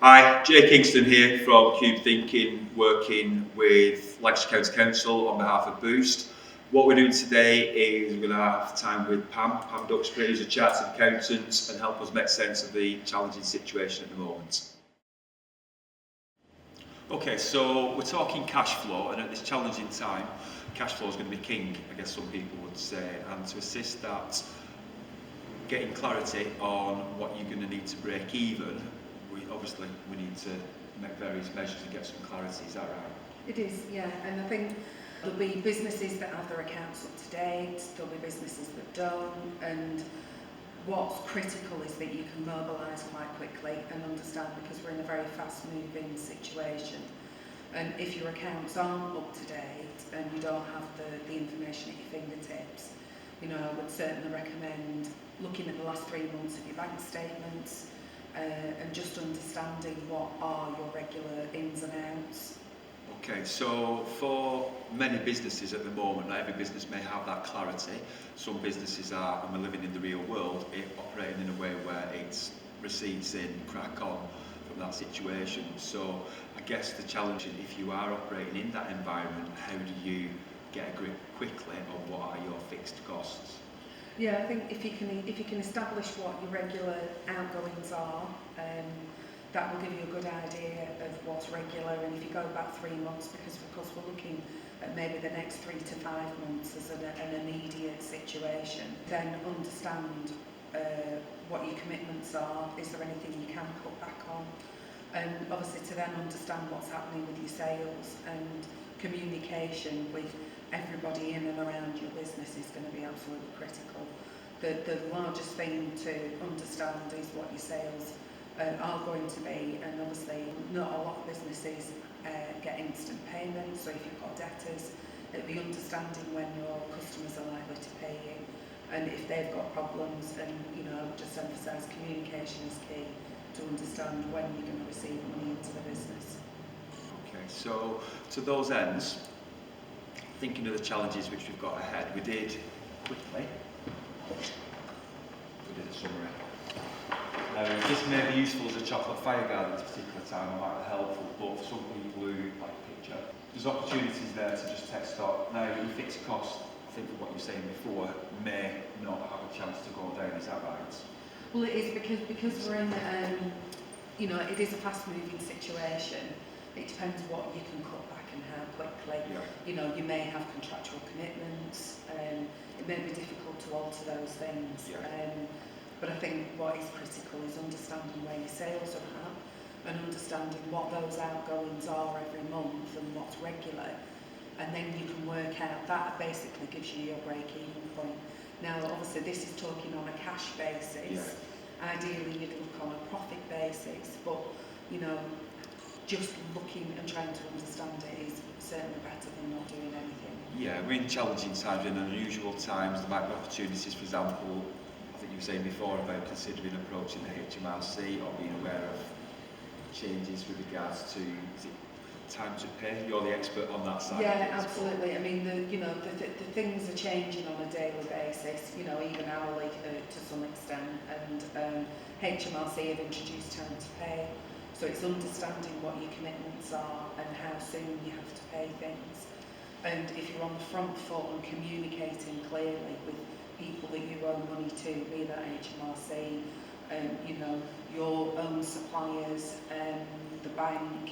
Hi, Jay Kingston here from Cube Thinking, working with Lancashire County Council on behalf of Boost. What we're doing today is we're going to have time with Pam Duxbury, who's a chartered accountant, and help us make sense of the challenging situation at the moment. Okay, so we're talking cash flow, and at this challenging time, cash flow is going to be king, I guess some people would say, and to assist that, getting clarity on what you're going to need to break even, we need to make various measures to get some clarity. Is that right? It is, yeah, and I think there'll be businesses that have their accounts up to date, there'll be businesses that don't, and what's critical is that you can mobilise quite quickly and understand, because we're in a very fast moving situation, and if your accounts aren't up to date and you don't have the information at your fingertips, I would certainly recommend looking at the last 3 months of your bank statements, and just understanding what are your regular ins and outs. Okay, so for many businesses at the moment, not every business may have that clarity. Some businesses are, and we're living in the real world, operating in a way where it's receipts in, crack on from that situation. So I guess the challenge is, if you are operating in that environment, how do you get a grip quickly on what are your fixed costs? Yeah, I think if you can establish what your regular outgoings are, that will give you a good idea of what's regular. And if you go back 3 months, because of course we're looking at maybe the next 3 to 5 months as an immediate situation, then understand what your commitments are. Is there anything you can cut back on? And obviously to then understand what's happening with your sales, and communication with everybody in and around your business is going to be absolutely critical. The largest thing to understand is what your sales are going to be, and obviously not a lot of businesses get instant payments, so if you've got debtors, it'll be understanding when your customers are likely to pay you, and if they've got problems, and just emphasise communication is key to understand when you're going to receive money into the business. Okay, so to those ends, thinking of the challenges which we've got ahead, we did a summary. Now, this may be useful as a chocolate fire guard at a particular time, or might be helpful, but for some people who like a picture, there's opportunities there to just take stock. Now, your fixed cost, I think from what you were saying before, may not have a chance to go down, is that right? Well, it is because we're in, it is a fast-moving situation. It depends what you can cut back and how quickly. Yeah. You may have contractual commitments. It may be difficult to alter those things. Yeah. But I think what is critical is understanding where your sales are at, and understanding what those outgoings are every month and what's regular, and then you can work out that basically gives you your break-even point. Now, obviously, this is talking on a cash basis. Yeah. Ideally, you'd look on a profit basis, but just looking and trying to understand it is certainly better than not doing anything. Yeah, we're in challenging times, in unusual times. There might be opportunities, for example, I think you were saying before about considering approaching the HMRC or being aware of changes with regards to, is it time to pay? You're the expert on that side. Yeah, absolutely. I mean, the things are changing on a daily basis, even hourly to some extent, and HMRC have introduced time to pay. So it's understanding what your commitments are and how soon you have to pay things. And if you're on the front foot and communicating clearly with people that you owe money to, be that HMRC, your own suppliers, the bank,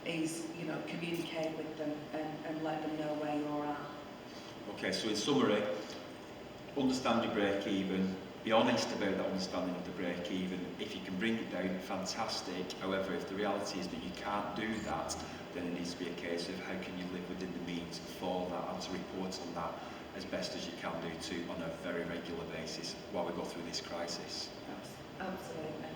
is, communicate with them and let them know where you're at. Okay, so in summary, understand your break even, be honest about that understanding of the break even. If you can bring it down, fantastic. However, if the reality is that you can't do that, then it needs to be a case of how can you live within the means for that, and to report on that as best as you can do on a very regular basis while we go through this crisis. Absolutely.